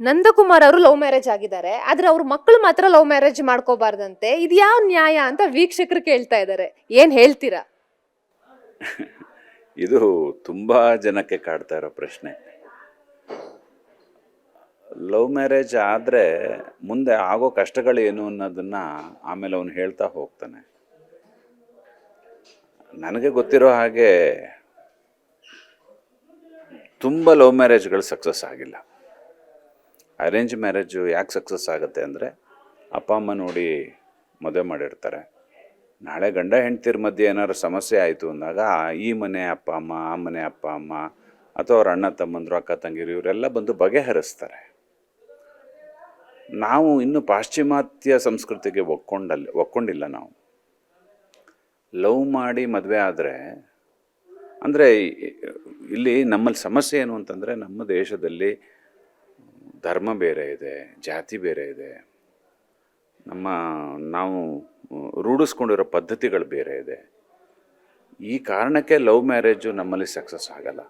ನಂದಕುಮಾರ್ ಅವರು love marriage ಆಗಿದ್ದಾರೆ, ಆದ್ರೆ ಅವ್ರ ಮಕ್ಕಳು ಮಾತ್ರ ಲವ್ ಮ್ಯಾರೇಜ್ ಮಾಡ್ಕೋಬಾರ್ದಂತೆ. ಇದು ಯಾವ ನ್ಯಾಯ ಅಂತ ವೀಕ್ಷಕರು ಕೇಳ್ತಾ ಇದ್ದಾರೆ. ಏನ್ ಹೇಳ್ತೀರಾ? ಇದು ತುಂಬ ಜನಕ್ಕೆ ಕಾಡ್ತಾ ಇರೋ ಪ್ರಶ್ನೆ. ಲವ್ ಮ್ಯಾರೇಜ್ ಆದರೆ ಮುಂದೆ ಆಗೋ ಕಷ್ಟಗಳೇನು ಅನ್ನೋದನ್ನು ಆಮೇಲೆ ಅವನು ಹೇಳ್ತಾ ಹೋಗ್ತಾನೆ. ನನಗೆ ಗೊತ್ತಿರೋ ಹಾಗೆ ತುಂಬ ಲವ್ ಮ್ಯಾರೇಜ್ಗಳು ಸಕ್ಸಸ್ ಆಗಿಲ್ಲ. ಅರೇಂಜ್ ಮ್ಯಾರೇಜು ಯಾಕೆ ಸಕ್ಸಸ್ ಆಗುತ್ತೆ ಅಂದರೆ, ಅಪ್ಪ ಅಮ್ಮ ನೋಡಿ ಮದುವೆ ಮಾಡಿರ್ತಾರೆ. ನಾಳೆ ಗಂಡ ಹೆಂಡ್ತಿರ ಮಧ್ಯೆ ಏನಾದ್ರು ಸಮಸ್ಯೆ ಆಯಿತು ಅಂದಾಗ ಈ ಮನೆ ಅಪ್ಪ ಅಮ್ಮ, ಆ ಮನೆ ಅಪ್ಪ ಅಮ್ಮ, ಅಥವಾ ಅವ್ರ ಅಣ್ಣ ತಮ್ಮಂದರು, ಅಕ್ಕ ತಂಗಿರು ಇವರೆಲ್ಲ ಬಂದು ಬಗೆಹರಿಸ್ತಾರೆ. ನಾವು ಇನ್ನು ಪಾಶ್ಚಿಮಾತ್ಯ ಸಂಸ್ಕೃತಿಗೆ ಒಕ್ಕೊಂಡಿಲ್ಲ. ನಾವು ಲವ್ ಮಾಡಿ ಮದುವೆ ಆದರೆ ಅಂದರೆ ಇಲ್ಲಿ ನಮ್ಮಲ್ಲಿ ಸಮಸ್ಯೆ ಏನು ಅಂತಂದರೆ, ನಮ್ಮ ದೇಶದಲ್ಲಿ ಧರ್ಮ ಬೇರೆ ಇದೆ, ಜಾತಿ ಬೇರೆ ಇದೆ, ನಾವು ರೂಢಿಸ್ಕೊಂಡಿರೋ ಪದ್ಧತಿಗಳು ಬೇರೆ ಇದೆ. ಈ ಕಾರಣಕ್ಕೆ ಲವ್ ಮ್ಯಾರೇಜು ನಮ್ಮಲ್ಲಿ ಸಕ್ಸಸ್ ಆಗಲ್ಲ.